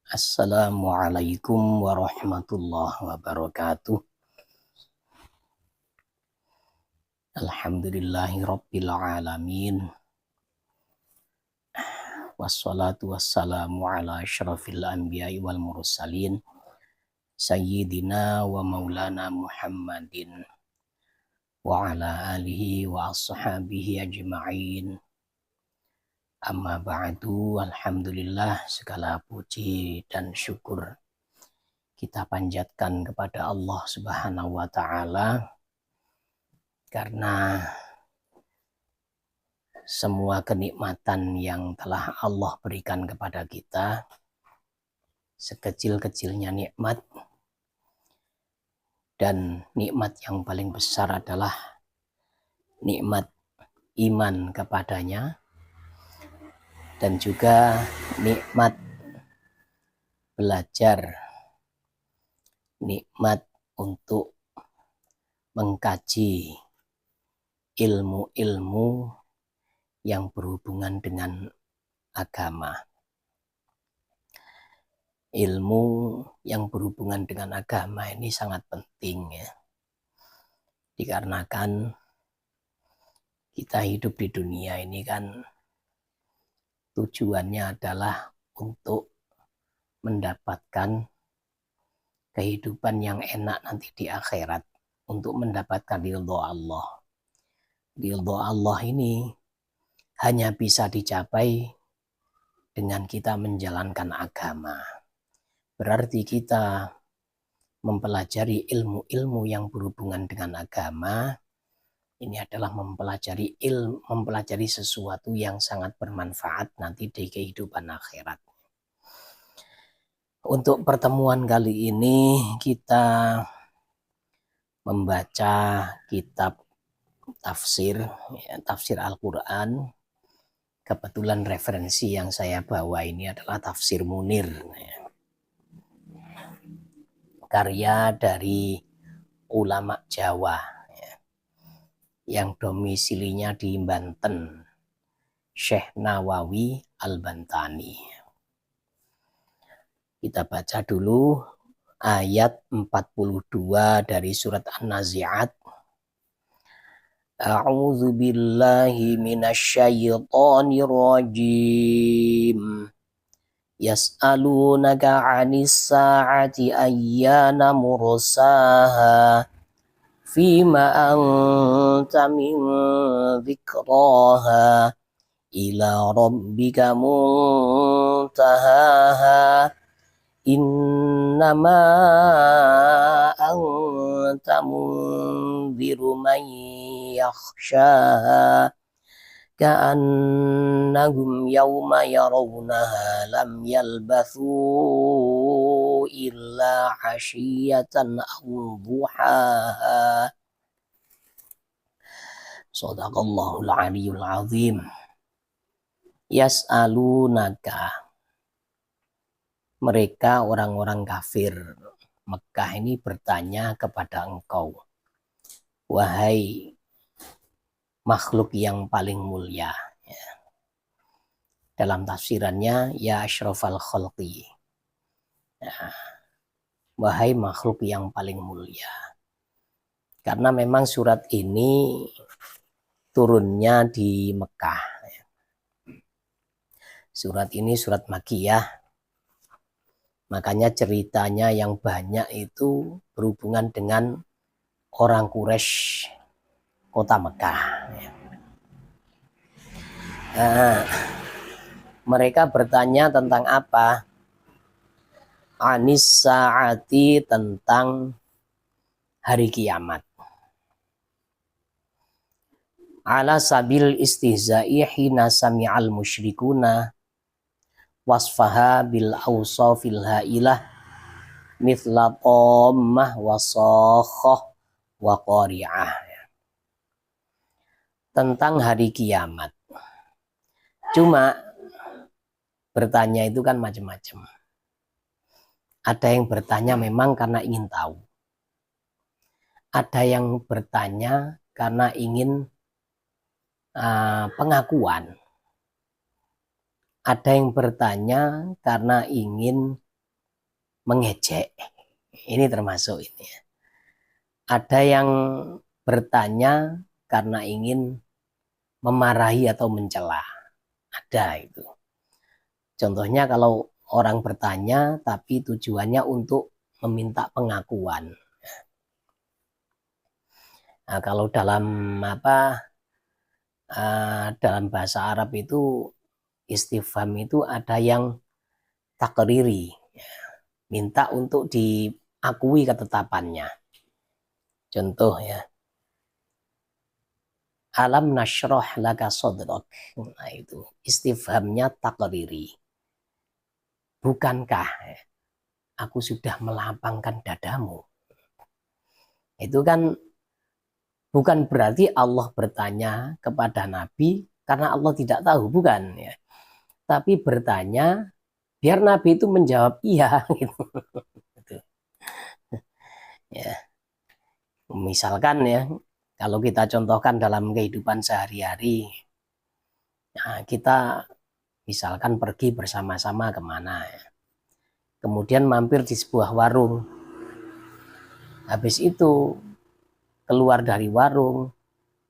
Assalamualaikum warahmatullahi wabarakatuh. Alhamdulillahi rabbil alamin. Wassalatu wassalamu ala asyrafil anbiya'i wal mursalin Sayyidina wa maulana Muhammadin wa ala alihi wa ashabihi ajma'in. Amma ba'du, alhamdulillah, segala puji dan syukur kita panjatkan kepada Allah Subhanahu wa ta'ala, karena semua kenikmatan yang telah Allah berikan kepada kita, sekecil-kecilnya nikmat, dan nikmat yang paling besar adalah nikmat iman kepadanya, dan juga nikmat belajar, nikmat untuk mengkaji ilmu-ilmu yang berhubungan dengan agama. Ilmu yang berhubungan dengan agama ini sangat penting, ya. Dikarenakan kita hidup di dunia ini kan tujuannya adalah untuk mendapatkan kehidupan yang enak nanti di akhirat, untuk mendapatkan ridho Allah. Ridho Allah ini hanya bisa dicapai dengan kita menjalankan agama. Berarti kita mempelajari ilmu-ilmu yang berhubungan dengan agama, ini adalah mempelajari sesuatu yang sangat bermanfaat nanti di kehidupan akhirat. Untuk pertemuan kali ini kita membaca kitab tafsir Al-Quran. Kebetulan referensi yang saya bawa ini adalah Tafsir Munir, karya dari ulama Jawa yang domisilinya di Banten, Syekh Nawawi Al-Bantani. Kita baca dulu ayat 42 dari surat An-Nazi'at. A'udzu billahi minasyaitonir rajim. Yas'alunaka 'anis sa'ati ayyana mursaha fima anta min dzikraha ila rabbika muntahaha innama anta mundziru man yakhshaha ka'annahum yawma yarawnaha lam yalbathu illa 'ashiyatan aw duhaha. Shadaqallahul aliyyul azim. Yas'alunaka, mereka orang-orang kafir Mekah ini bertanya kepada engkau, wahai makhluk yang paling mulia. Dalam tafsirannya, ya asyrafal khalqi, wahai makhluk yang paling mulia. Karena memang surat ini turunnya di Mekah. Surat ini surat Makkiyah, makanya ceritanya yang banyak itu berhubungan dengan orang Quraisy kota Mekah. Mereka bertanya tentang apa? Anis sa'ati, tentang hari kiamat. Ala sabil istihza'i hina sami'al musyrikuna wasfaha bil awsafil ha'ilah mithla tammah wa sakhah wa qari'ah. Tentang hari kiamat. Cuma bertanya itu kan macam-macam. Ada yang bertanya memang karena ingin tahu. Ada yang bertanya karena ingin pengakuan. Ada yang bertanya karena ingin mengejek. Ini termasuk ini. Ada yang bertanya karena ingin memarahi atau mencela. Ada itu. Contohnya kalau orang bertanya tapi tujuannya untuk meminta pengakuan. Nah, kalau dalam dalam bahasa Arab itu istifham itu ada yang takriri, minta untuk diakui ketetapannya. Contoh ya, alam nasroh laka sodrok. Nah itu istifhamnya takriri. Bukankah aku sudah melapangkan dadamu? Itu kan bukan berarti Allah bertanya kepada Nabi karena Allah tidak tahu, bukan ya. Tapi bertanya biar Nabi itu menjawab iya gitu. Ya. Misalkan ya, kalau kita contohkan dalam kehidupan sehari-hari, nah, kita misalkan pergi bersama-sama kemana ya. Kemudian mampir di sebuah warung. Habis itu keluar dari warung,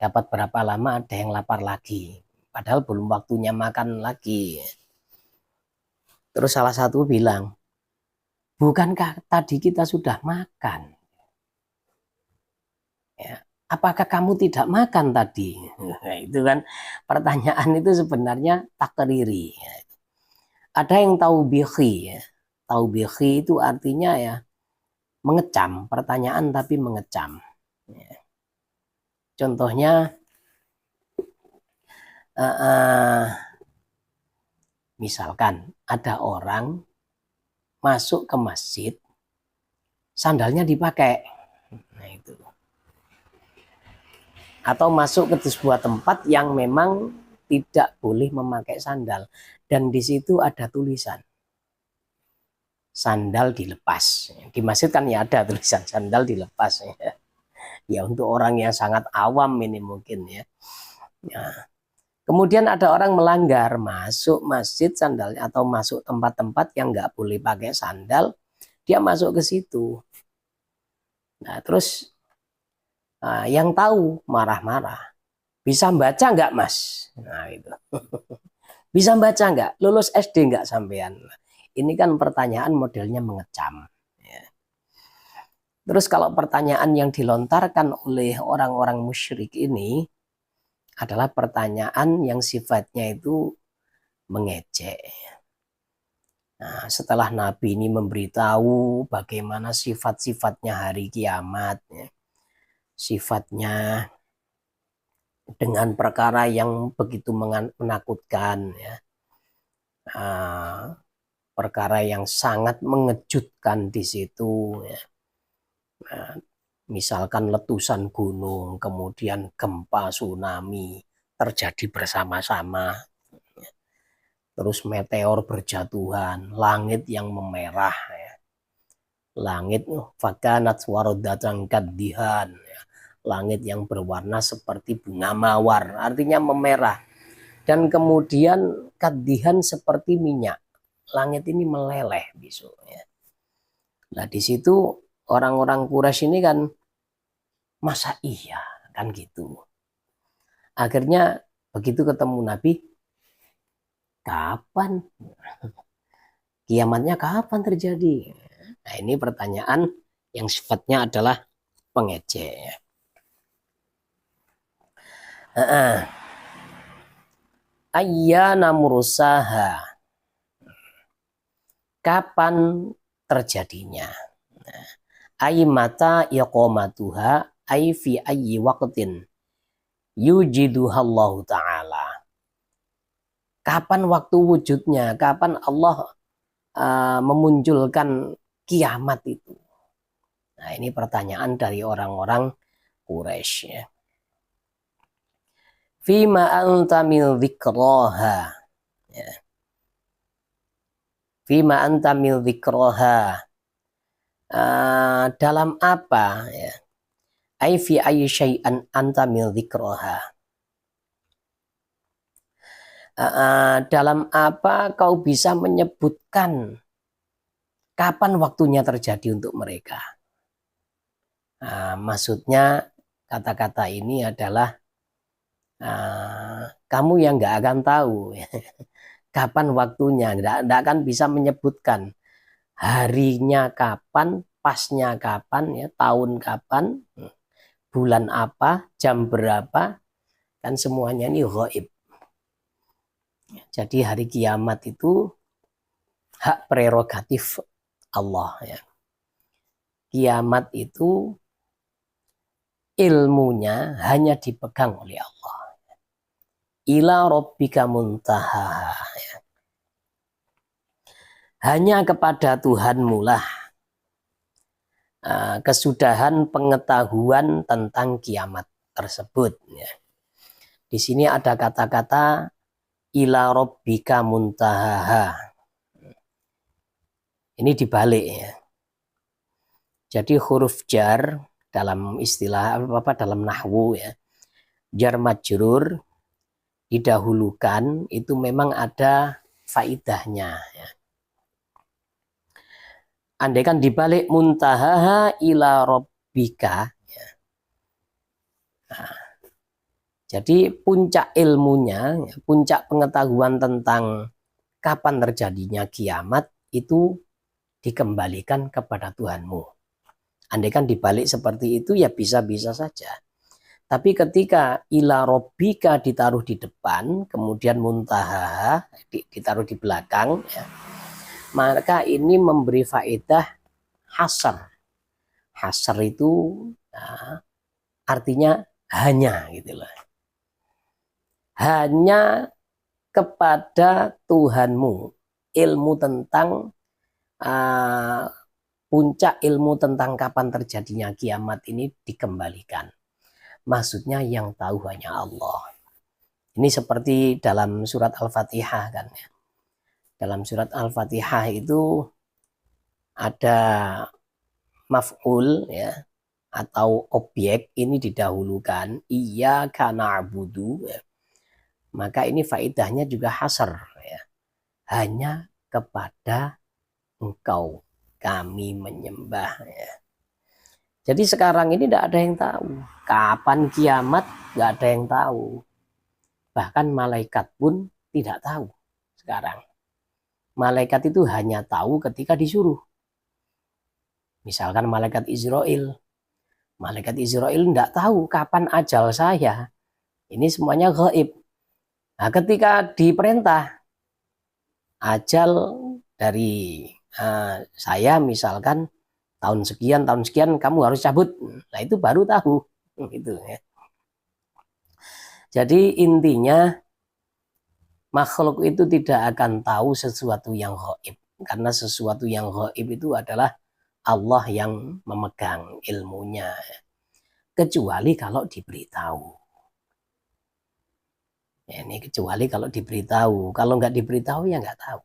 dapat berapa lama ada yang lapar lagi. Padahal belum waktunya makan lagi. Terus salah satu bilang, bukankah tadi kita sudah makan? Ya, apakah kamu tidak makan tadi? Nah, itu kan pertanyaan itu sebenarnya takriri. Ada yang tahu bihi. Ya. Tahu bihi itu artinya ya mengecam, pertanyaan tapi mengecam. Ya. Contohnya, misalkan ada orang masuk ke masjid, sandalnya dipakai. Nah itu. Atau masuk ke sebuah tempat yang memang tidak boleh memakai sandal. Dan di situ ada tulisan, sandal dilepas. Di masjid kan ya ada tulisan sandal dilepas. Ya untuk orang yang sangat awam ini mungkin ya. Ya. Kemudian ada orang melanggar, masuk masjid sandalnya atau masuk tempat-tempat yang nggak boleh pakai sandal, dia masuk ke situ. Nah terus yang tahu marah-marah. Bisa baca nggak mas? Nah itu. Bisa baca nggak? Lulus SD nggak sampean? Ini kan pertanyaan modelnya mengecam. Ya. Terus kalau pertanyaan yang dilontarkan oleh orang-orang musyrik ini adalah pertanyaan yang sifatnya itu mengejek. Nah, setelah Nabi ini memberitahu bagaimana sifat-sifatnya hari kiamat, ya, sifatnya dengan perkara yang begitu menakutkan, ya, perkara yang sangat mengejutkan di situ, ya. Nah, misalkan letusan gunung, kemudian gempa, tsunami terjadi bersama-sama, terus meteor berjatuhan, langit yang memerah, ya. Langit fakanat warodatan kaddihan, ya. Langit yang berwarna seperti bunga mawar, artinya memerah, dan kemudian kaddihan seperti minyak. Langit ini meleleh besok, ya. Nah di situ orang-orang Quraisy ini kan masa iya kan gitu. Akhirnya begitu ketemu Nabi, kapan kiamatnya, kapan terjadi? Nah ini pertanyaan yang sifatnya adalah pengejek. Ayyana mursaha, kapan terjadinya? Ay mata iqamatuha, ay fi ayyi waqtin yujiduhallahu ta'ala. Kapan waktu wujudnya? Kapan Allah memunculkan kiamat itu? Nah ini pertanyaan dari orang-orang Quraisy, ya. Fima anta min dzikraha, ya. Fima anta min dzikraha, dalam apa, ya? Ai fi ayyi syai'an anta min dzikraha, dalam apa kau bisa menyebutkan Kapan waktunya terjadi untuk mereka? Maksudnya kata-kata ini adalah kamu yang nggak akan tahu kapan waktunya, nggak akan bisa menyebutkan harinya kapan, pasnya kapan, ya, tahun kapan, bulan apa, jam berapa, kan semuanya ini ghaib. Jadi hari kiamat itu hak prerogatif Allah, ya. Kiamat itu ilmunya hanya dipegang oleh Allah. Ila rabbika muntaha. Hanya kepada Tuhanmu lah kesudahan pengetahuan tentang kiamat tersebut. Ya. Di sini ada kata-kata ila rabbika muntaha. Ini dibalik, ya. Jadi huruf jar dalam istilah dalam nahwu, ya, jar majrur didahulukan itu memang ada faidahnya, ya. Andaikan dibalik muntahaha ila rabbika, ya. Nah, jadi puncak ilmunya, ya, puncak pengetahuan tentang kapan terjadinya kiamat itu dikembalikan kepada Tuhanmu. Andaikan dibalik seperti itu ya bisa-bisa saja. Tapi ketika ila rabbika ditaruh di depan, kemudian muntaha ditaruh di belakang, ya, maka ini memberi faedah hasar. Hasar itu artinya hanya, gitu loh. Hanya kepada Tuhanmu ilmu tentang puncak ilmu tentang kapan terjadinya kiamat ini dikembalikan. Maksudnya yang tahu hanya Allah. Ini seperti dalam surat Al-Fatihah, kan, ya. Dalam surat Al-Fatihah itu ada maf'ul, ya, atau objek ini didahulukan iyyaka na'budu, ya. Maka ini faedahnya juga hasar, ya. Hanya kepada Engkau kami menyembah, ya. Jadi sekarang ini tidak ada yang tahu kapan kiamat, nggak ada yang tahu. Bahkan malaikat pun tidak tahu sekarang. Malaikat itu hanya tahu ketika disuruh. Misalkan malaikat Israel. Malaikat Israel tidak tahu kapan ajal saya. Ini semuanya gaib. Nah, ketika diperintah ajal dari saya misalkan tahun sekian kamu harus cabut. Nah, itu baru tahu, gitu, ya. Jadi intinya makhluk itu tidak akan tahu sesuatu yang gaib, karena sesuatu yang gaib itu adalah Allah yang memegang ilmunya, kecuali kalau diberitahu. Ya, ini kecuali kalau diberitahu. Kalau nggak diberitahu ya nggak tahu.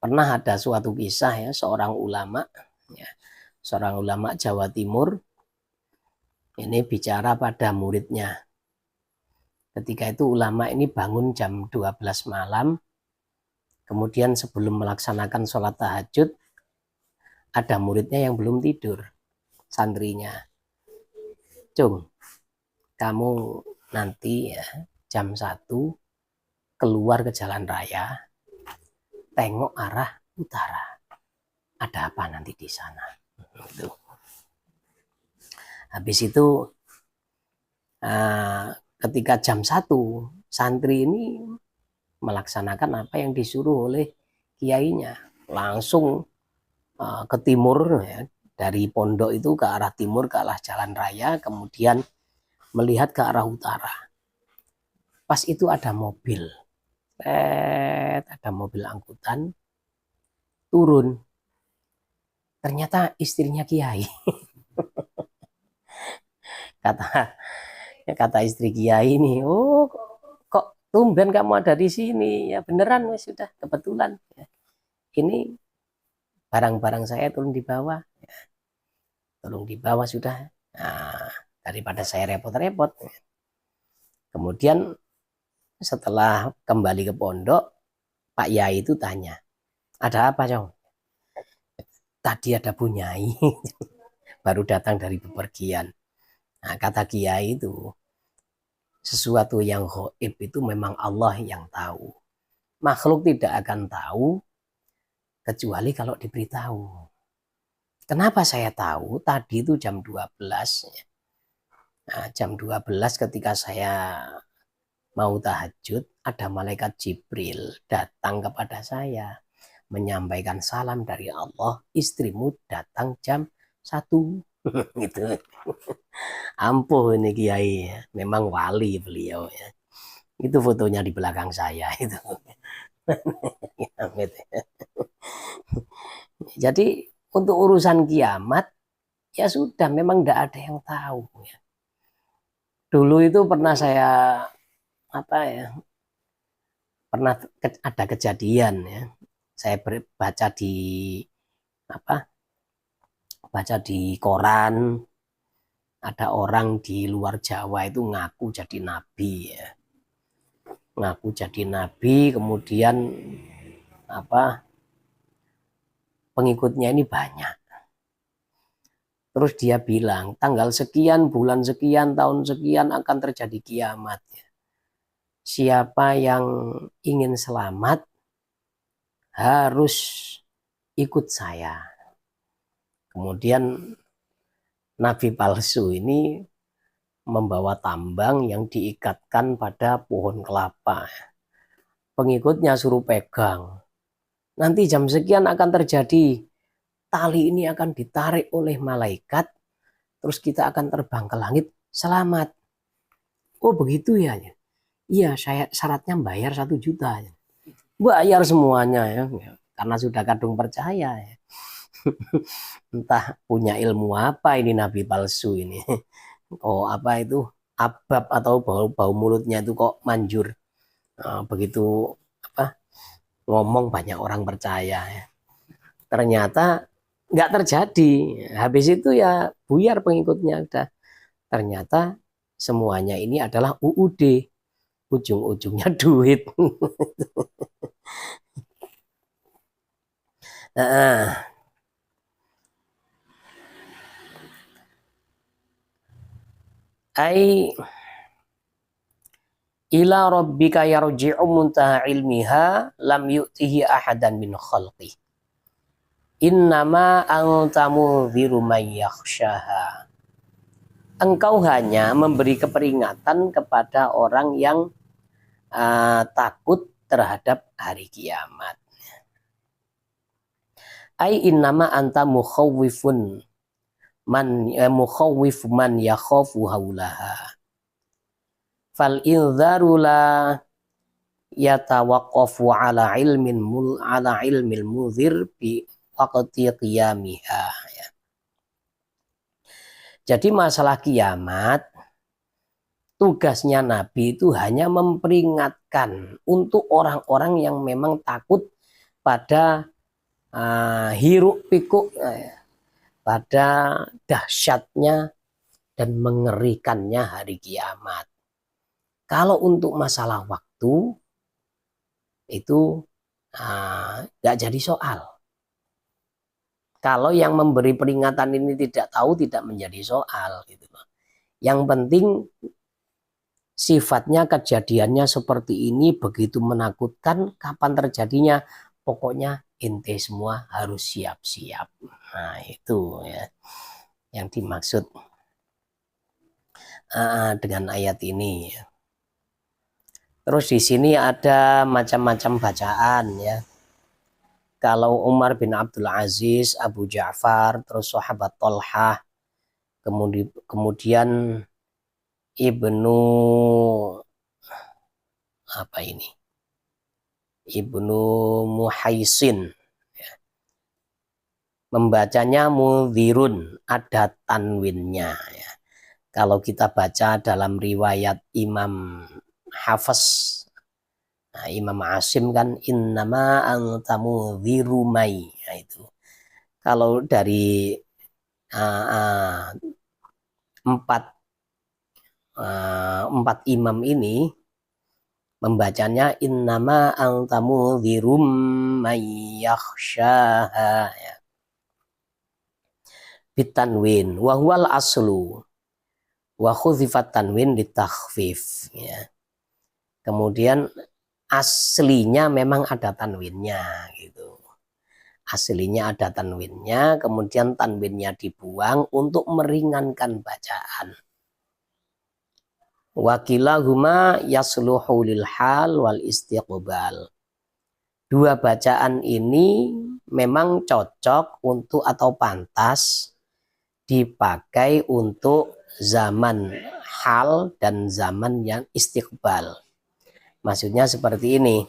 Pernah ada suatu kisah, ya, seorang ulama, ya, seorang ulama Jawa Timur ini bicara pada muridnya. Ketika itu ulama ini bangun jam 12 malam, kemudian sebelum melaksanakan sholat tahajud, ada muridnya yang belum tidur, santrinya. Cung, kamu nanti, ya, jam 1 keluar ke jalan raya, tengok arah utara. Ada apa nanti di sana? Gitu. Habis itu ketika jam 1 santri ini melaksanakan apa yang disuruh oleh kiainya. Langsung ke timur, ya, dari pondok itu ke arah timur, ke arah jalan raya, kemudian melihat ke arah utara. Pas itu ada mobil. Ada mobil angkutan turun, ternyata istrinya kiai. kata istri kiai ini, oh kok tumben kamu ada di sini? Ya beneran, sudah kebetulan, ya. Ini barang-barang saya turun di bawah, ya. Turun di bawah sudah. Nah, daripada saya repot-repot. Kemudian setelah kembali ke pondok, Pak Yai itu tanya, Ada apa, Cong? Tadi ada bunyai, baru datang dari bepergian. Nah, kata kiai itu, sesuatu yang gaib itu memang Allah yang tahu. Makhluk tidak akan tahu kecuali kalau diberitahu. Kenapa saya tahu? Tadi itu jam 12. Nah, jam 12 ketika saya mau tahajud, ada malaikat Jibril datang kepada saya menyampaikan salam dari Allah, istrimu datang jam 1. Gitu. Ampuh ini kiai, memang wali beliau ya. Itu fotonya di belakang saya itu. Jadi untuk urusan kiamat ya sudah, memang tidak ada yang tahu ya. Dulu itu pernah saya apa ya, pernah ada kejadian ya. Saya baca di apa? Baca di koran, ada orang di luar Jawa itu ngaku jadi nabi ya. Ngaku jadi nabi, kemudian apa? Pengikutnya ini banyak. Terus dia bilang, tanggal sekian, bulan sekian, tahun sekian akan terjadi kiamat. Siapa yang ingin selamat harus ikut saya. Kemudian nabi palsu ini membawa tambang yang diikatkan pada pohon kelapa. Pengikutnya suruh pegang. Nanti jam sekian akan terjadi. Tali ini akan ditarik oleh malaikat. Terus kita akan terbang ke langit. Selamat. Oh begitu ya. Iya, saya syaratnya bayar 1 juta. Bayar semuanya ya. Karena sudah kadung percaya ya. Entah punya ilmu apa ini nabi palsu ini. Oh apa itu, abab atau bau mulutnya itu kok manjur. Begitu apa ngomong banyak orang percaya ya. Ternyata nggak terjadi. Habis itu ya buyar pengikutnya udah. Ternyata semuanya ini adalah UUD. Ujung-ujungnya duit. Nah, ai ila rabbika yarji'u muntaha ilmiha lam yu'tihi ahadan min khalqi. Innama anta mundhiru may yakhshaha. Engkau hanya memberi keperingatan kepada orang yang takut terhadap hari kiamat. Ai innama anta mukhawwifun mukhawwif man yakhafu haulaha. Fal inzaru la yatawaqqafu ala ilmil mudhir bi waqti qiyamiha. Jadi masalah kiamat, tugasnya Nabi itu hanya memperingatkan untuk orang-orang yang memang takut pada hiruk pikuk, pada dahsyatnya dan mengerikannya hari kiamat. Kalau untuk masalah waktu itu nggak jadi soal. Kalau yang memberi peringatan ini tidak tahu, tidak menjadi soal. Gitu. Yang penting sifatnya, kejadiannya seperti ini, begitu menakutkan, kapan terjadinya, pokoknya ente semua harus siap-siap. Nah itu ya yang dimaksud dengan ayat ini. Terus di sini ada macam-macam bacaan ya. Kalau Umar bin Abdul Aziz, Abu Ja'far, terus sahabat Tolhah, kemudian Ibnu apa ini? Ibnu Muhaisin ya. Membacanya mudhirun, ada tanwinnya ya. Kalau kita baca dalam riwayat Imam Hafiz, nah, Imam Asim kan innama anta mudhiru may. Nah, itu. Kalau dari empat imam ini Membacanya innama antamu dhirum mayyakhshaha ya. Bitanwin wa huwal aslu wa khudhifat tanwin ditakhfif ya. Kemudian aslinya memang ada tanwinnya gitu. Aslinya ada tanwinnya, kemudian tanwinnya dibuang untuk meringankan bacaan. Wakilahuma yasluhu lil hal wal istiqbal. Dua bacaan ini memang cocok untuk atau pantas dipakai untuk zaman hal dan zaman yang istiqbal. Maksudnya seperti ini.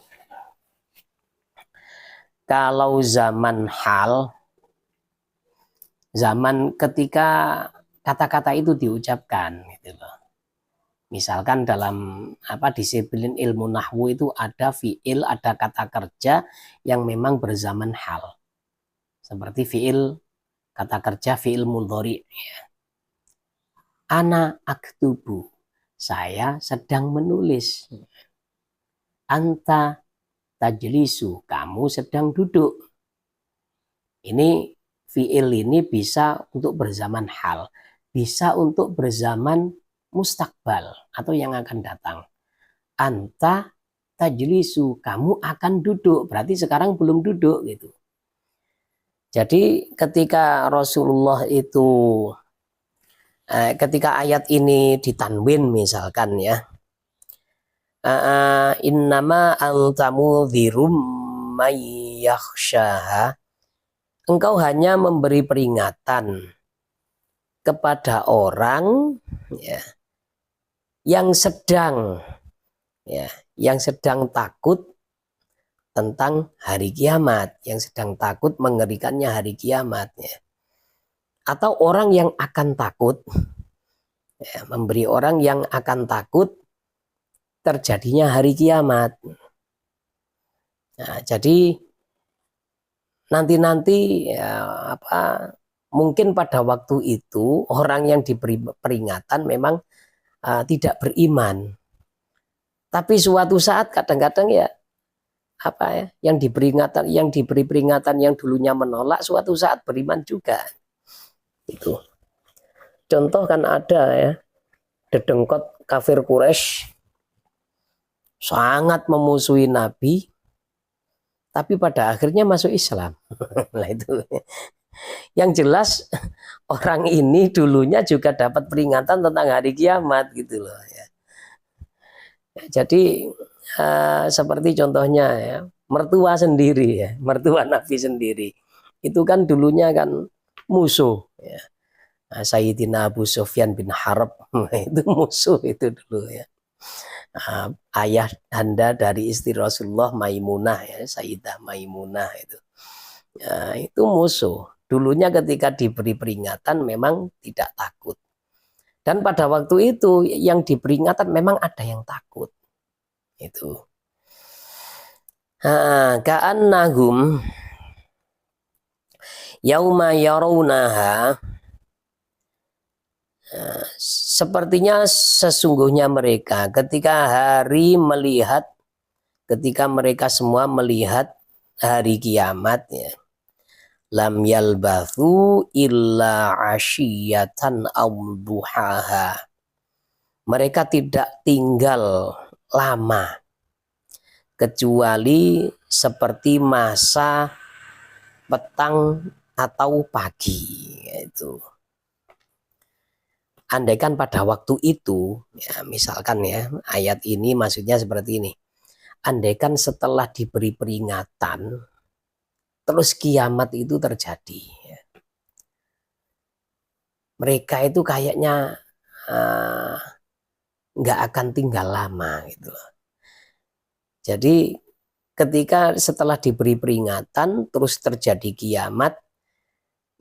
Kalau zaman hal, zaman ketika kata-kata itu diucapkan gitu loh. Misalkan dalam disiplin ilmu nahwu itu ada fiil, ada kata kerja yang memang berzaman hal. Seperti fiil, kata kerja fiil mudhari. Ana aktubu, saya sedang menulis. Anta tajlisu, kamu sedang duduk. Ini fiil ini bisa untuk berzaman hal, bisa untuk berzaman mustakbal atau yang akan datang. Anta tajlisu, kamu akan duduk, berarti sekarang belum duduk gitu. Jadi ketika Rasulullah itu ketika ayat ini ditanwin misalkan ya, innama antamu dhirum mayyakhshaha, engkau hanya memberi peringatan kepada orang ya, yang sedang takut tentang hari kiamat, yang sedang takut mengerikannya hari kiamat ya. Atau orang yang akan takut ya, memberi orang yang akan takut terjadinya hari kiamat. Nah, jadi nanti ya, mungkin pada waktu itu orang yang diberi peringatan memang tidak beriman. Tapi suatu saat kadang-kadang ya yang diberi peringatan yang dulunya menolak suatu saat beriman juga. Itu. Contoh kan ada ya, dedengkot kafir Quraisy sangat memusuhi Nabi, tapi pada akhirnya masuk Islam. Nah itu. Yang jelas orang ini dulunya juga dapat peringatan tentang hari kiamat gitu loh ya. Jadi seperti contohnya ya, mertua sendiri ya, mertua Nabi sendiri. Itu kan dulunya kan musuh ya. Sayyidina Abu Sufyan bin Harb itu musuh itu dulu ya. Ayah anda dari istri Rasulullah Maimunah ya, Sayyidah Maimunah itu. Itu musuh. Dulunya ketika diberi peringatan memang tidak takut. Dan pada waktu itu yang diperingatan memang ada yang takut. Itu. Ka'annahum yauma yarawnaha, sepertinya sesungguhnya mereka ketika mereka semua melihat hari kiamat ya, lam yalbathu illa asyiyatan aw duhaha, mereka tidak tinggal lama kecuali seperti masa petang atau pagi itu. Andaikan pada waktu itu ya, misalkan ya, ayat ini maksudnya seperti ini. Andaikan setelah diberi peringatan terus kiamat itu terjadi ya. Mereka itu kayaknya nggak akan tinggal lama gitu loh. Jadi ketika setelah diberi peringatan terus terjadi kiamat,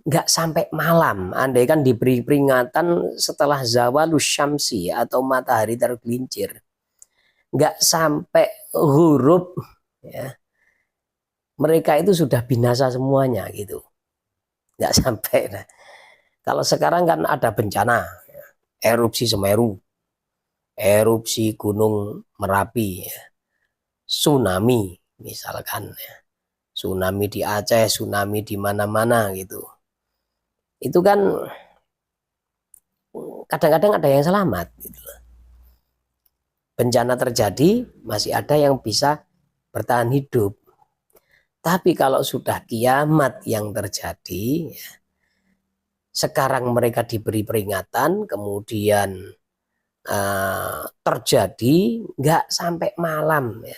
nggak sampai malam. Andaikan diberi peringatan setelah zawalus syamsi atau matahari tergelincir, nggak sampai huruf ya, mereka itu sudah binasa semuanya gitu, nggak sampai. Nah, kalau sekarang kan ada bencana ya, erupsi Semeru, erupsi Gunung Merapi ya. tsunami misalkan ya. Tsunami di Aceh, tsunami di mana-mana gitu. Itu kan kadang-kadang ada yang selamat gitu. Bencana terjadi, masih ada yang bisa bertahan hidup. Tapi kalau sudah kiamat yang terjadi, ya, sekarang mereka diberi peringatan, kemudian terjadi nggak sampai malam ya.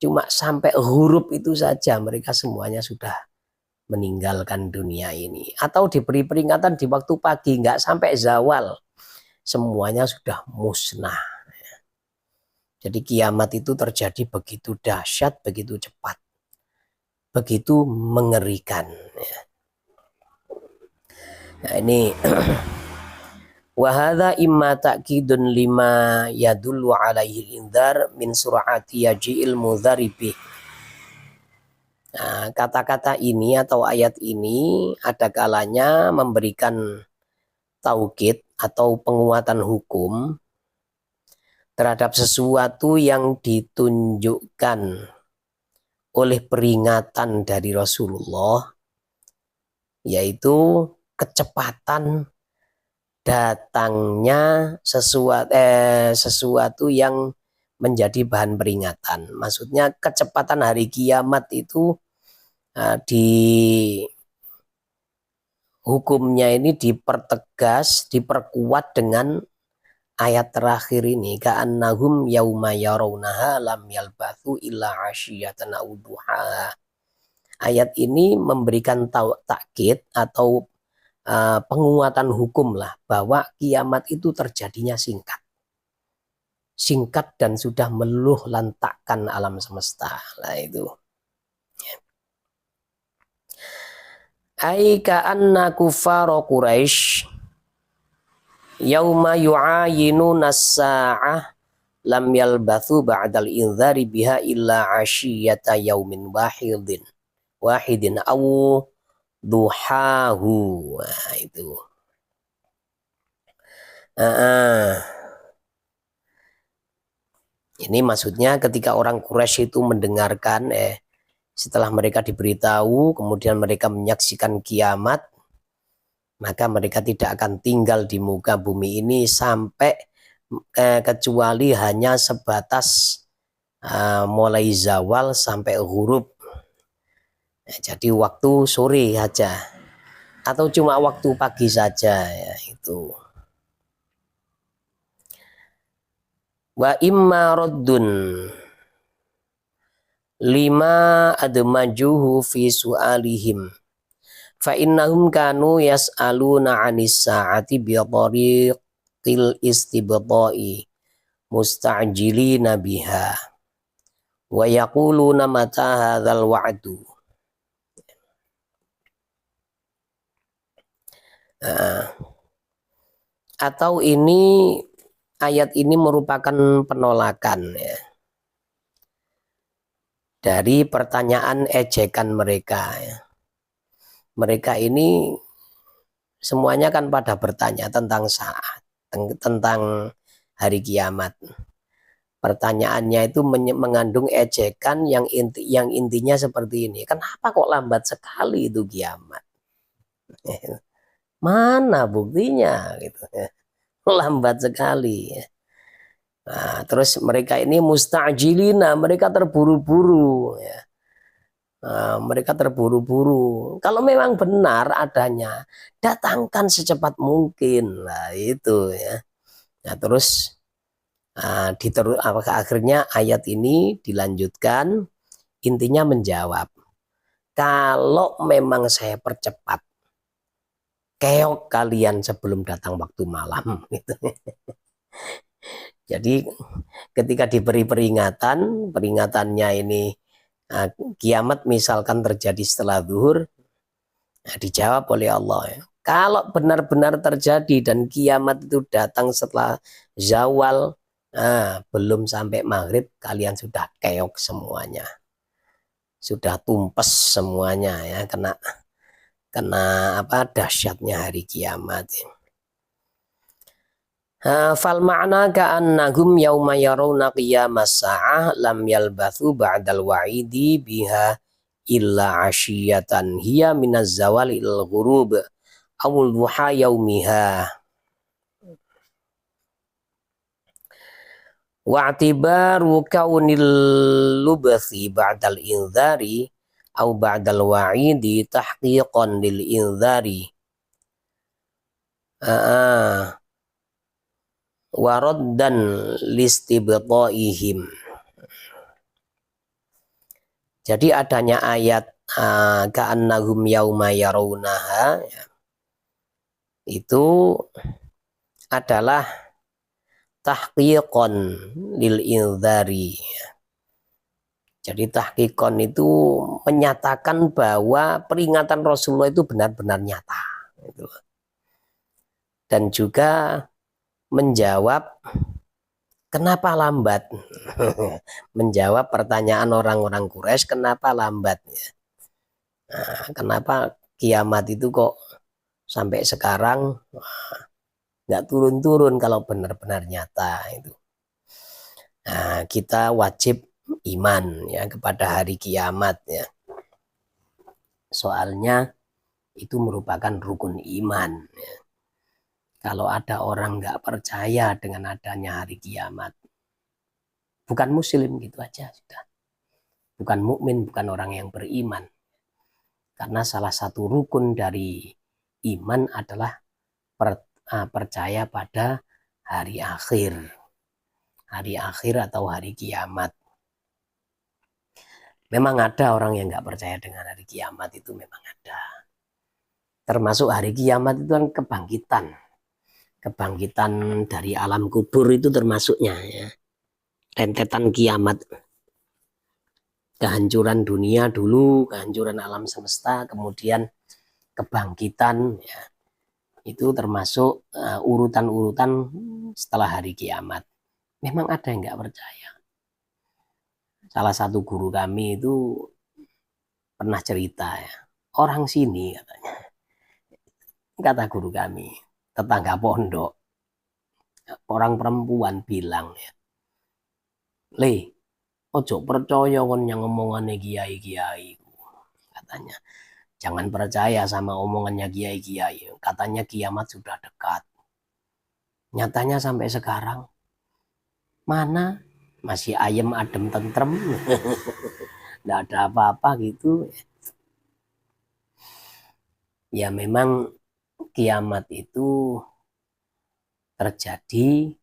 Cuma sampai huruf itu saja mereka semuanya sudah meninggalkan dunia ini. Atau diberi peringatan di waktu pagi nggak sampai zawal, semuanya sudah musnah. Jadi kiamat itu terjadi begitu dahsyat, begitu cepat, begitu mengerikan. Nah ini wahada imma ta'kidun lima yadullu alaihi indar min sur'ati yaji'il mudharibi. Nah, kata-kata ini atau ayat ini ada kalanya memberikan taukid atau penguatan hukum terhadap sesuatu yang ditunjukkan oleh peringatan dari Rasulullah, yaitu kecepatan datangnya sesuatu yang menjadi bahan peringatan. Maksudnya kecepatan hari kiamat itu di hukumnya ini dipertegas, diperkuat dengan ayat terakhir ini, ka'annahum yauma yarawnaha lam yalbathu illa 'ashiyatan aw duha. Ayat ini memberikan takkid atau penguatan hukum lah bahwa kiamat itu terjadinya singkat. Singkat dan sudah meluluh lantakkan alam semesta. Lah itu. Ai ka'anna kuffara Quraisy yauma yu'ayinu nas-sa'ah lam yalbathu ba'dal inzari biha illa 'ashiyata yaumin wahidin aw duhahu. Nah, itu. Ini maksudnya ketika orang Quraisy itu mendengarkan setelah mereka diberitahu kemudian mereka menyaksikan kiamat, maka mereka tidak akan tinggal di muka bumi ini sampai kecuali hanya sebatas mulai zawal sampai ghurub. Jadi waktu sore saja atau cuma waktu pagi saja ya itu. Wa imma raddun lima admajuhu fi su'alihim fa innahum kanu yas'aluna 'anis sa'ati bi tariqil istibta'i musta'jilina biha wa yaquluna mata hadzal wa'du. Atau ini ayat ini merupakan penolakan ya, dari pertanyaan ejekan mereka ya. Mereka ini semuanya kan pada bertanya tentang saat, tentang hari kiamat. Pertanyaannya itu mengandung ejekan yang intinya seperti ini. Kenapa kok lambat sekali itu kiamat? Mana buktinya gitu ya. Lambat sekali ya. Nah, terus mereka ini musta'jilina, mereka terburu-buru ya. Nah, mereka terburu-buru. Kalau memang benar adanya, datangkan secepat mungkin lah itu ya. Nah, terus akhirnya ayat ini dilanjutkan, intinya menjawab, kalau memang saya percepat, keok kalian sebelum datang waktu malam gitu. Jadi ketika diberi peringatannya ini kiamat misalkan terjadi setelah zuhur, dijawab oleh Allah ya. Kalau benar-benar terjadi dan kiamat itu datang setelah zawal, belum sampai maghrib kalian sudah keok semuanya, sudah tumpes semuanya ya, kena dahsyatnya hari kiamat. Fal ma'na ka'annahum yauma yarawna qiyamas sa'ah lam yalbathu ba'dal wa'idi biha illa ashiyatan hiya minaz zawali il ghurub awul duha yaumiha wa'tibaru kaunil lubthi ba'dal inzari au ba'dal wa'idi tahqiqan lil inzari waraddan listibtaihim. Jadi adanya ayat ka'annahum yauma yarawnaha itu adalah tahqiqan lil inzari. Jadi tahqiqan itu menyatakan bahwa peringatan Rasulullah itu benar-benar nyata. Dan juga menjawab kenapa lambat. Menjawab pertanyaan orang-orang Quraisy kenapa lambat. Kenapa kiamat itu kok sampai sekarang nggak turun-turun kalau benar-benar nyata itu. Nah, kita wajib iman ya kepada hari kiamat ya. Soalnya itu merupakan rukun iman ya. Kalau ada orang nggak percaya dengan adanya hari kiamat, bukan muslim gitu aja sudah. Bukan mukmin, bukan orang yang beriman. Karena salah satu rukun dari iman adalah percaya pada hari akhir. Hari akhir atau hari kiamat. Memang ada orang yang nggak percaya dengan hari kiamat, itu memang ada. Termasuk hari kiamat itu kan kebangkitan. Kebangkitan dari alam kubur itu termasuknya ya. Rentetan kiamat. Kehancuran dunia dulu, kehancuran alam semesta, kemudian kebangkitan ya. Itu termasuk urutan-urutan setelah hari kiamat. Memang ada yang nggak percaya. Salah satu guru kami itu pernah cerita ya. Orang sini katanya. Kata guru kami, tetangga pondok. Orang perempuan bilang ya. Le, ojo percaya kon yang omongannya kiai-kiai. Katanya, jangan percaya sama omongannya kiai-kiai. Katanya kiamat sudah dekat. Nyatanya sampai sekarang, mana masih ayem adem tentrem. Nggak ada apa-apa gitu. Ya memang kiamat itu terjadi.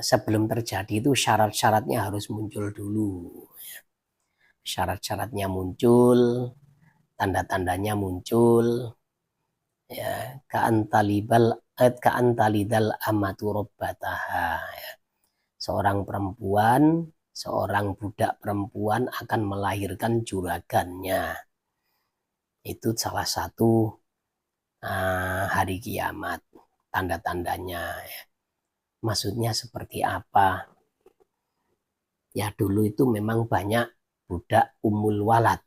Sebelum terjadi itu syarat-syaratnya harus muncul dulu. Syarat-syaratnya muncul, tanda-tandanya muncul. Ya, ka'antalidal amatu rabbataha. Ya. Seorang perempuan, seorang budak perempuan akan melahirkan juragannya. Itu salah satu hari kiamat, tanda-tandanya. Ya. Maksudnya seperti apa? Ya dulu itu memang banyak budak umul walad.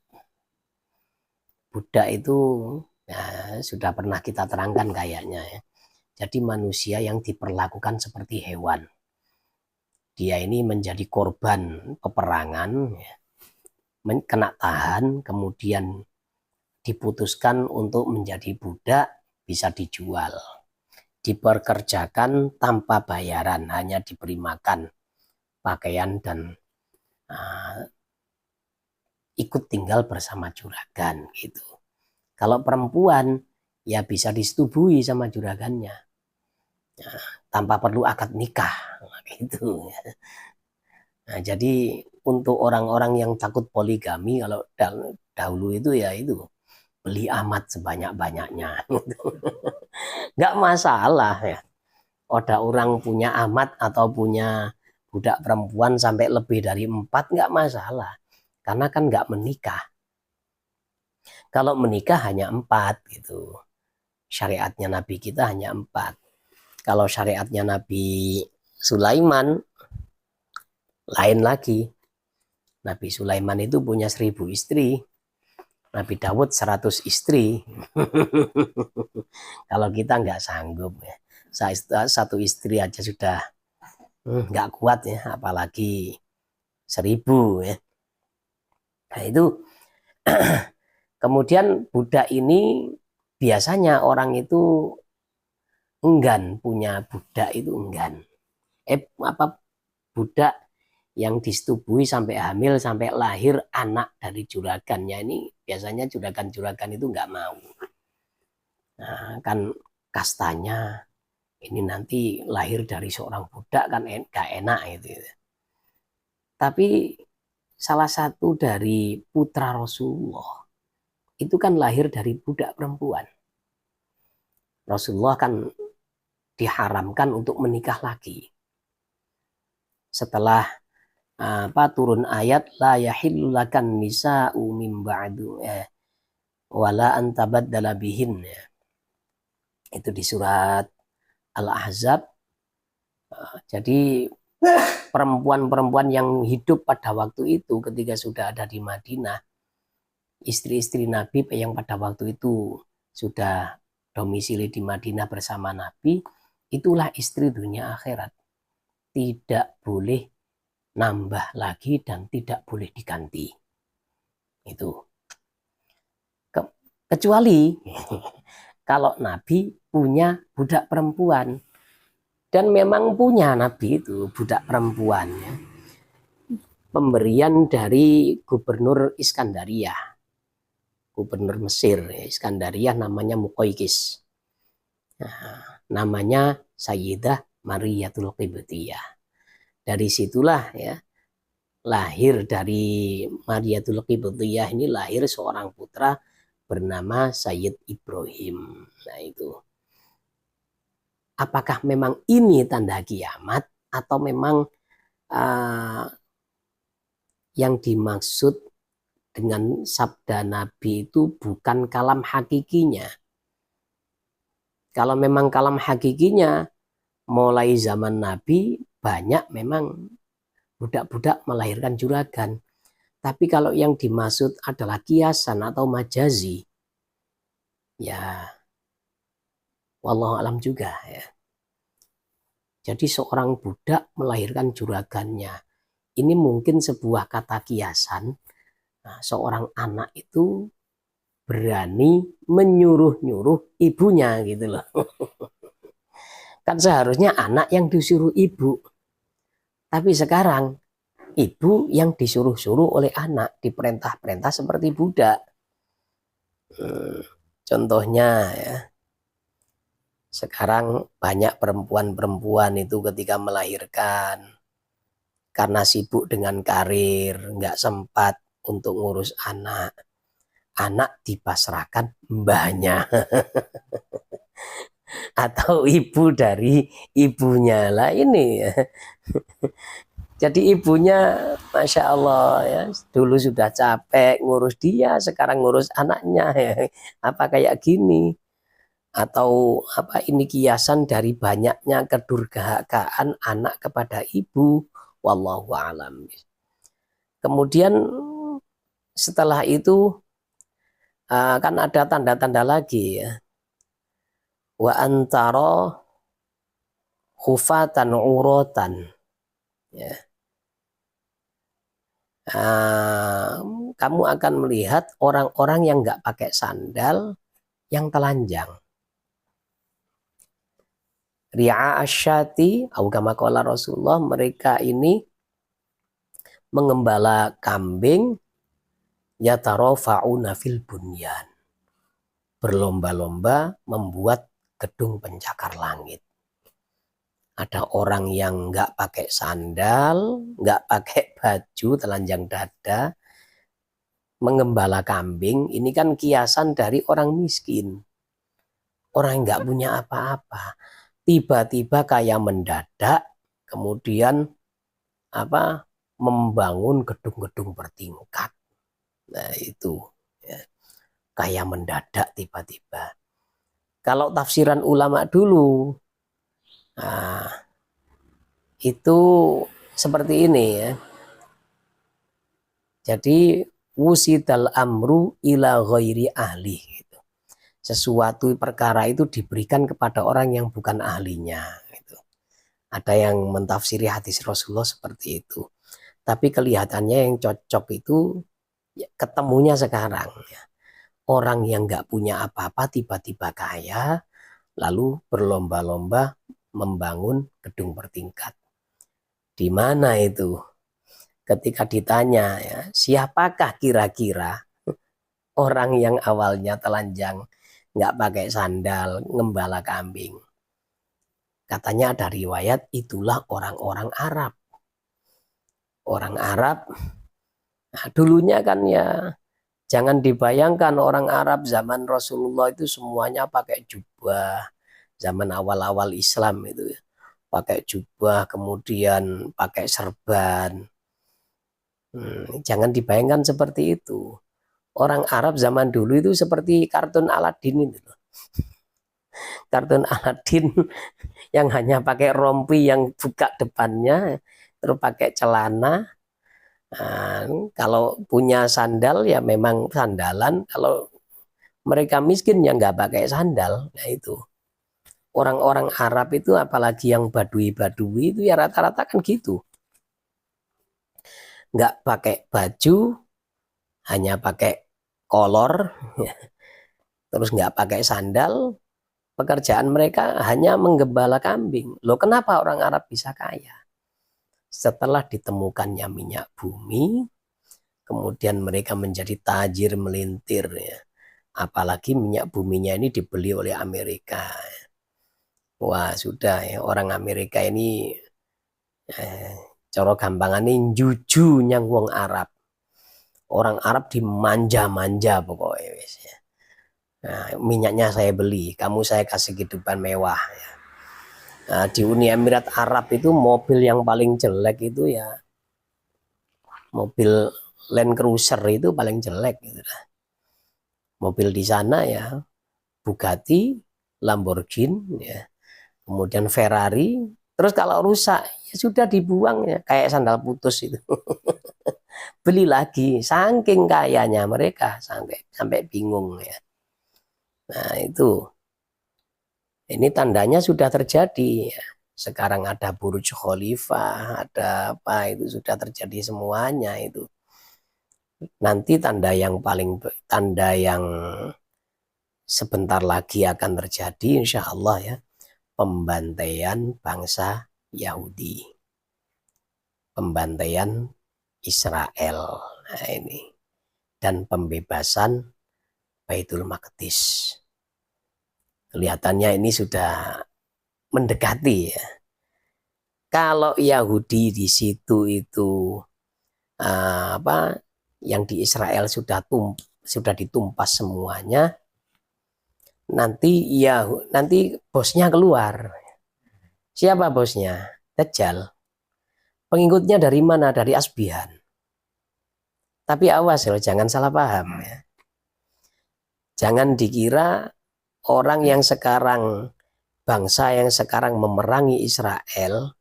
Budak itu ya, sudah pernah kita terangkan kayaknya ya. Jadi manusia yang diperlakukan seperti hewan. Dia ini menjadi korban peperangan, ya. Kena tahan, kemudian diputuskan untuk menjadi budak, bisa dijual. Diperkerjakan tanpa bayaran, hanya diberi makan, pakaian, dan ikut tinggal bersama juragan gitu. Kalau perempuan ya bisa disetubuhi sama juragannya ya, tanpa perlu akad nikah gitu. Nah, jadi untuk orang-orang yang takut poligami, kalau dahulu itu ya itu beli amat sebanyak-banyaknya. Nggak masalah ya. Ada orang punya amat atau punya budak perempuan sampai lebih dari 4 nggak masalah. Karena kan nggak menikah. Kalau menikah hanya 4 gitu. Syariatnya Nabi kita hanya 4. Kalau syariatnya Nabi Sulaiman lain lagi. Nabi Sulaiman itu punya 1000 istri. Nabi Dawud 100 istri. Kalau kita nggak sanggup ya. satu istri aja sudah nggak kuat ya, apalagi 1000 ya. Nah itu kemudian budak ini biasanya orang itu enggan punya budak, itu enggan. Budak yang disetubui sampai hamil sampai lahir anak dari juragannya ini biasanya juragan-juragan itu nggak mau. Nah, kan kastanya ini nanti lahir dari seorang budak kan gak enak gitu. Tapi salah satu dari putra Rasulullah itu kan lahir dari budak perempuan. Rasulullah kan diharamkan untuk menikah lagi. Setelah turun ayat la yahillu lakan nisa'u min ba'du wala antabaddala bihin. Itu di surat Al-Ahzab. Jadi perempuan-perempuan yang hidup pada waktu itu ketika sudah ada di Madinah, istri-istri Nabi yang pada waktu itu sudah domisili di Madinah bersama Nabi, itulah istri dunia akhirat. Tidak boleh nambah lagi dan tidak boleh diganti. Itu. Kecuali kalau Nabi punya budak perempuan. Dan memang punya Nabi itu budak perempuan. Ya. Pemberian dari gubernur Iskandariyah. Gubernur Mesir. Iskandariyah namanya Muqaykis. Nah, namanya Sayyidah Mariyatul Qibtiyah. Dari situlah ya lahir dari Mariyatul Qibtiyah ini lahir seorang putra bernama Sayyid Ibrahim. Nah itu. Apakah memang ini tanda kiamat atau memang yang dimaksud dengan sabda Nabi itu bukan kalam hakikinya? Kalau memang kalam hakikinya mulai zaman Nabi banyak memang budak-budak melahirkan juragan. Tapi kalau yang dimaksud adalah kiasan atau majazi, ya wallahu alam juga ya. Jadi seorang budak melahirkan juragannya. Ini mungkin sebuah kata kiasan. Nah, seorang anak itu berani menyuruh-nyuruh ibunya gitu loh. Kan seharusnya anak yang disuruh ibu. Tapi sekarang ibu yang disuruh-suruh oleh anak, diperintah-perintah seperti budak. Contohnya ya. Sekarang banyak perempuan-perempuan itu ketika melahirkan karena sibuk dengan karir, nggak sempat untuk ngurus anak. Anak dipasrahkan mbahnya atau ibu dari ibunya lah ini ya. Jadi ibunya Masya Allah ya, dulu sudah capek ngurus dia, sekarang ngurus anaknya ya. Apa kayak gini? Atau apa ini kiasan dari banyaknya kedurhakaan anak kepada ibu, wallahu alam. Kemudian setelah itu kan ada tanda-tanda lagi ya, wa antara khufatan urotan ya. Kamu akan melihat orang-orang yang nggak pakai sandal yang telanjang. Ri'a asyati, kama qala Rasulullah, mereka ini mengembala kambing, yatarafa'una fil bunyan, berlomba-lomba membuat gedung pencakar langit. Ada orang yang nggak pakai sandal, nggak pakai baju, telanjang dada, mengembala kambing. Ini kan kiasan dari orang miskin, orang yang nggak punya apa-apa. Tiba-tiba kaya mendadak, kemudian membangun gedung-gedung bertingkat. Nah itu ya, kaya mendadak tiba-tiba. Kalau tafsiran ulama dulu, nah, itu seperti ini ya. Jadi wusidal amru ila ghairi ahli gitu. sesuatu perkara itu diberikan kepada orang yang bukan ahlinya. Gitu. Ada yang mentafsiri hadis Rasulullah seperti itu. Tapi kelihatannya yang cocok itu ya, ketemunya sekarang. Ya. Orang yang nggak punya apa-apa tiba-tiba kaya, lalu berlomba-lomba membangun gedung bertingkat. Di mana itu? Ketika ditanya, ya, siapakah kira-kira orang yang awalnya telanjang, nggak pakai sandal, ngembala kambing? Katanya ada riwayat itulah orang-orang Arab. Orang Arab, nah, dulunya kan ya jangan dibayangkan orang Arab zaman Rasulullah itu semuanya pakai jubah. Zaman awal-awal Islam itu ya. Pakai jubah, kemudian pakai serban. Jangan dibayangkan seperti itu. Orang Arab zaman dulu itu seperti kartun Aladin itu. Kartun Aladin yang hanya pakai rompi yang buka depannya, terus pakai celana. Nah, kalau punya sandal ya memang sandalan. Kalau mereka miskin ya nggak pakai sandal. Nah itu. Orang-orang Arab itu apalagi yang badui-badui itu ya rata-rata kan gitu. Nggak pakai baju, hanya pakai kolor, terus nggak pakai sandal, pekerjaan mereka hanya menggembala kambing. Loh kenapa orang Arab bisa kaya? Setelah ditemukannya minyak bumi, kemudian mereka menjadi tajir melintir. Ya. Apalagi minyak buminya ini dibeli oleh Amerika. Wah sudah ya orang Amerika ini coro gampangan ini juju nyang wong Arab. Orang Arab dimanja-manja pokoknya. Nah, minyaknya saya beli, kamu saya kasih kehidupan mewah. Nah, di Uni Emirat Arab itu mobil yang paling jelek itu ya mobil Land Cruiser itu paling jelek. Gitu. Mobil di sana ya Bugatti, Lamborghini, ya. Kemudian Ferrari. Terus kalau rusak ya sudah dibuang ya kayak sandal putus itu. Beli lagi, saking kayanya mereka sampai bingung ya. Nah itu, ini tandanya sudah terjadi. Sekarang ada Burj Khalifa, ada apa itu sudah terjadi semuanya itu. Nanti tanda yang sebentar lagi akan terjadi, insya Allah ya, pembantaian bangsa Yahudi, pembantaian Israel, nah ini, dan pembebasan Baitul Maqdis. Kelihatannya ini sudah mendekati ya. Kalau Yahudi di situ itu apa yang di Israel sudah ditumpas semuanya, nanti bosnya keluar. Siapa bosnya? Dajjal. Pengikutnya dari mana? Dari Asbihan. Tapi awas ya, jangan salah paham ya. Jangan dikira orang yang sekarang, bangsa yang sekarang memerangi Israel,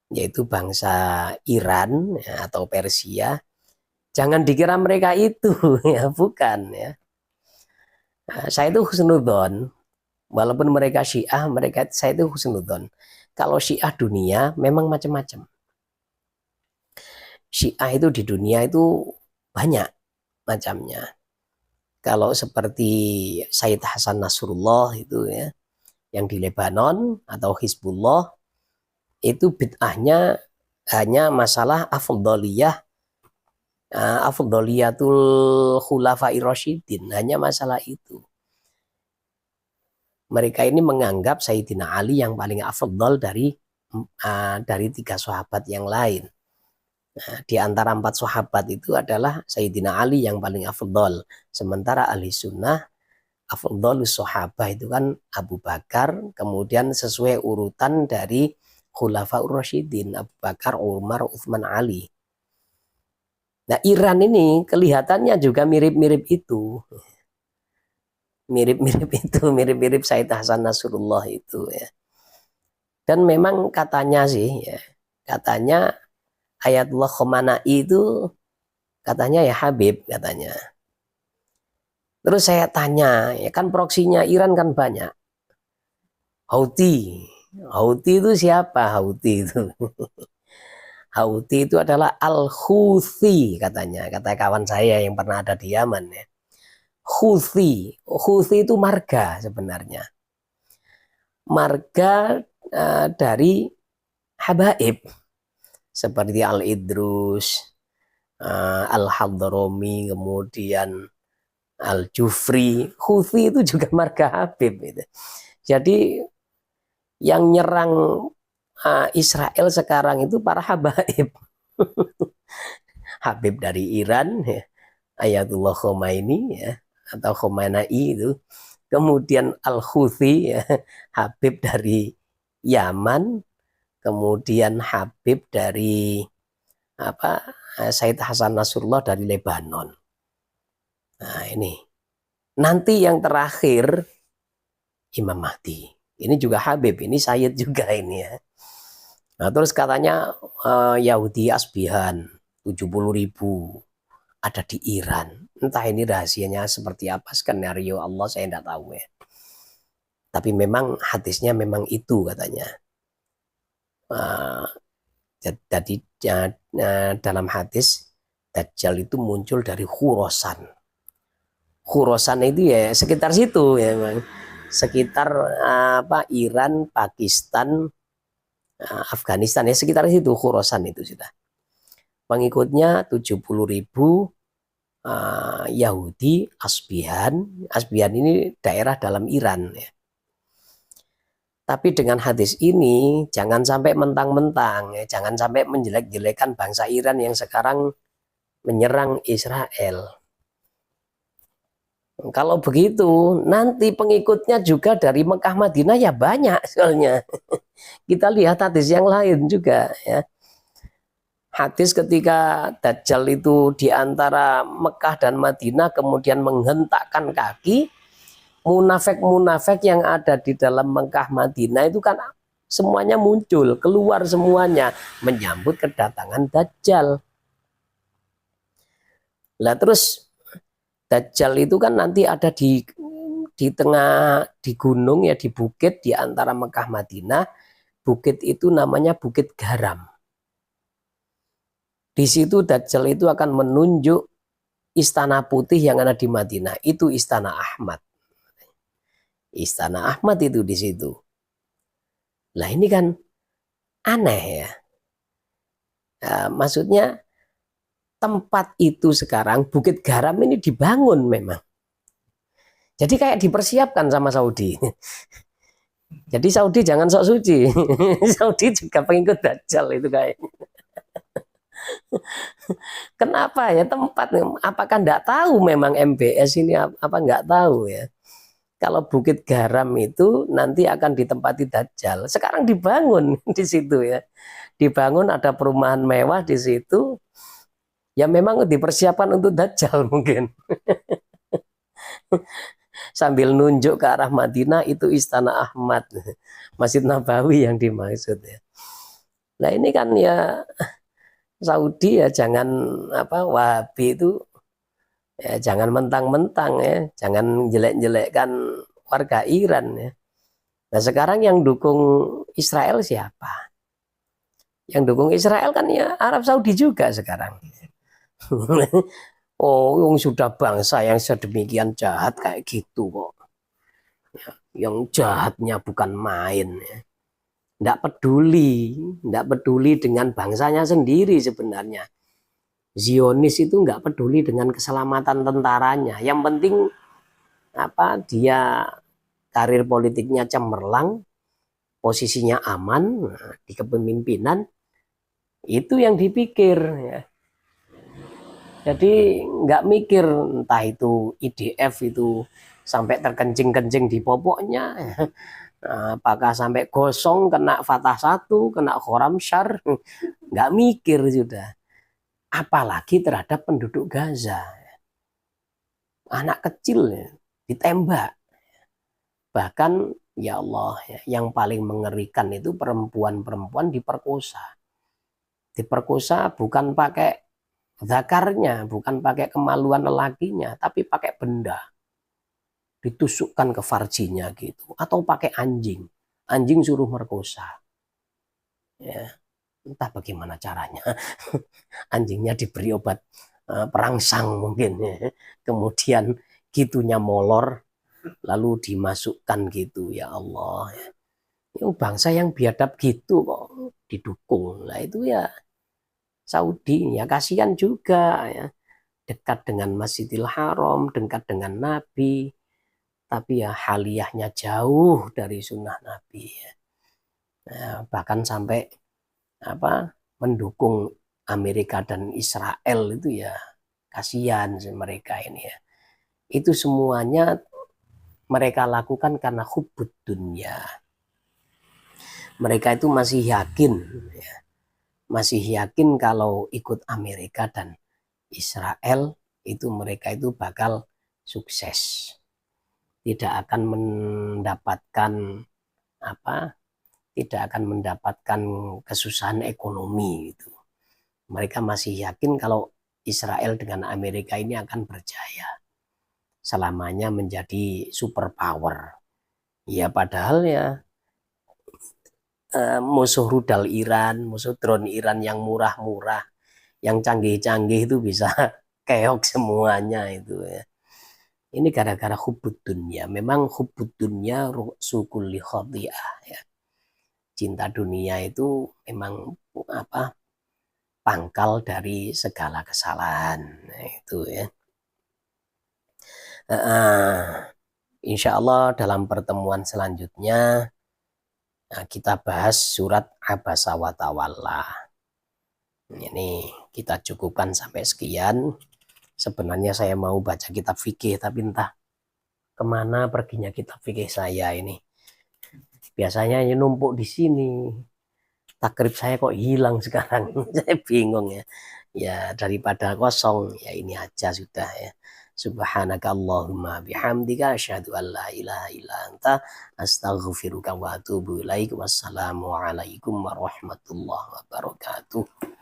yaitu bangsa Iran ya, atau Persia, jangan dikira mereka itu ya, bukan ya. Nah, saya itu husnudzon, walaupun mereka Syiah, saya itu husnudzon. Kalau Syiah dunia memang macam-macam. Syiah itu di dunia itu banyak macamnya. Kalau seperti Sayyid Hasan Nasrullah itu ya, yang di Lebanon atau Hizbullah, itu bid'ahnya hanya masalah afdhaliyatul khulafair rasyidin, hanya masalah itu. Mereka ini menganggap Sayyidina Ali yang paling afdhal dari 3 sahabat yang lain. Nah, di antara 4 sahabat itu adalah Sayyidina Ali yang paling afdhal. Sementara ahli sunnah afdhalus sahabah itu kan Abu Bakar, kemudian sesuai urutan dari Khulafaur Rasyidin, Abu Bakar, Umar, Utsman, Ali. Nah, Iran ini kelihatannya juga mirip-mirip itu. Mirip-mirip itu, mirip-mirip Sayyid Hasan Nasrullah itu ya. Dan memang katanya sih ya, katanya Ayatullah Khomeini itu katanya ya Habib katanya. Terus saya tanya, ya kan proksinya Iran kan banyak. Houthi. Houthi itu siapa? Houthi itu. Houthi itu adalah Al-Houthi katanya. Kata kawan saya yang pernah ada di Yaman ya. Houthi. Houthi itu marga sebenarnya. Marga dari habaib. Seperti Al-Idrus, Al-Hadrami, kemudian Al-Jufri. Houthi itu juga marga Habib. Gitu. Jadi yang nyerang Israel sekarang itu para habaib. Habib dari Iran, ya, Ayatullah Khomeini ya, atau Khomeini itu. Kemudian Al-Houthi, ya, Habib dari Yaman. Kemudian Habib dari Said Hasan Nasrullah dari Lebanon. Nah ini. Nanti yang terakhir Imam Mahdi. Ini juga Habib, ini Sayyid juga ini ya. Nah terus katanya Yahudi Asbihan 70.000 ada di Iran. Entah ini rahasianya seperti apa, skenario Allah saya tidak tahu ya. Tapi memang hadisnya memang itu katanya. Jadi dalam hadis Dajjal itu muncul dari Khurasan. Khurasan itu ya sekitar situ ya memang. Sekitar Iran, Pakistan, Afghanistan ya sekitar situ Khurasan itu sudah. Pengikutnya 70.000 Yahudi Asbihan. Asbihan ini daerah dalam Iran ya. Tapi dengan hadis ini jangan sampai mentang-mentang ya, jangan sampai menjelek-jelekan bangsa Iran yang sekarang menyerang Israel. Kalau begitu nanti pengikutnya juga dari Mekah Madinah ya banyak soalnya. Kita lihat hadis yang lain juga ya. Hadis ketika Dajjal itu di antara Mekah dan Madinah kemudian menghentakkan kaki, munafik-munafik yang ada di dalam Mekah Madinah itu kan semuanya muncul, keluar semuanya menyambut kedatangan Dajjal. Lah terus Dajjal itu kan nanti ada di tengah di gunung ya, di bukit di antara Mekah Madinah. Bukit itu namanya Bukit Garam. Di situ Dajjal itu akan menunjuk istana putih yang ada di Madinah, itu Istana Ahmad. Istana Ahmad itu di situ. Lah ini kan aneh ya. Maksudnya tempat itu sekarang Bukit Garam ini dibangun memang. Jadi kayak dipersiapkan sama Saudi. Jadi Saudi jangan sok suci. Saudi juga pengikut Dajjal itu kayaknya. Kenapa ya tempat? Apakah enggak tahu memang MBS ini apa enggak tahu ya? Kalau Bukit Garam itu nanti akan ditempati Dajjal. Sekarang dibangun di situ ya. Dibangun ada perumahan mewah di situ. Ya memang dipersiapkan untuk Dajjal mungkin. Sambil nunjuk ke arah Madinah itu Istana Ahmad. Masjid Nabawi yang dimaksud ya. Nah ini kan ya Saudi ya jangan Wahabi itu ya jangan mentang-mentang ya, jangan jelek-jelekkan warga Iran ya. Nah sekarang yang dukung Israel siapa? Yang dukung Israel kan ya Arab Saudi juga sekarang. Oh, yang sudah bangsa yang sedemikian jahat kayak gitu kok. Ya, yang jahatnya bukan main ya. Nggak peduli dengan bangsanya sendiri sebenarnya. Zionis itu nggak peduli dengan keselamatan tentaranya. Yang penting dia karir politiknya cemerlang, posisinya aman di kepemimpinan, itu yang dipikir ya. Jadi nggak mikir entah itu IDF itu sampai terkencing-kencing di popoknya, apakah sampai gosong kena Fatah 1, kena Khoramshar, nggak mikir sudah. Apalagi terhadap penduduk Gaza, anak kecil ditembak. Bahkan ya Allah, yang paling mengerikan itu perempuan-perempuan diperkosa. Diperkosa bukan pakai zakarnya, bukan pakai kemaluan lelakinya, tapi pakai benda. ditusukkan ke farjinya gitu, atau pakai anjing suruh merkosa, ya entah bagaimana caranya. Anjingnya diberi obat perangsang mungkin, ya. Kemudian gitunya molor lalu dimasukkan gitu, ya Allah, ya. Bangsa yang biadab gitu kok didukung. Lah itu ya Saudi, ya kasihan juga, ya. Dekat dengan Masjidil Haram, dekat dengan Nabi, tapi ya haliyahnya jauh dari sunnah Nabi, ya. Nah, bahkan sampai mendukung Amerika dan Israel itu ya kasihan mereka ini, ya. Itu semuanya mereka lakukan karena hubbud dunia. Mereka itu masih yakin, ya, kalau ikut Amerika dan Israel itu mereka itu bakal sukses, tidak akan mendapatkan kesusahan ekonomi itu. Mereka masih yakin kalau Israel dengan Amerika ini akan berjaya, selamanya menjadi superpower. Ya padahal ya musuh rudal Iran, musuh drone Iran yang murah-murah, yang canggih-canggih itu bisa keok semuanya itu, ya. Ini gara-gara hubbud dunia. Memang hubbud dunia sukulli khati'ah, ya. Cinta dunia itu memang pangkal dari segala kesalahan. Nah, itu ya. Insya Allah dalam pertemuan selanjutnya kita bahas surat Abasa wa Tawalla. Ini kita cukupkan sampai sekian. Sebenarnya saya mau baca kitab fikih, tapi entah kemana perginya kitab fikih saya ini. Biasanya numpuk di sini. Takrib saya kok hilang sekarang. Saya bingung, ya. Ya daripada kosong, ya ini aja sudah, ya. Subhanaka Allahumma bihamdika asyhadu an la ilaha illa anta astaghfiruka wa atubu ilaik. Wassalamualaikum warahmatullahi wabarakatuh.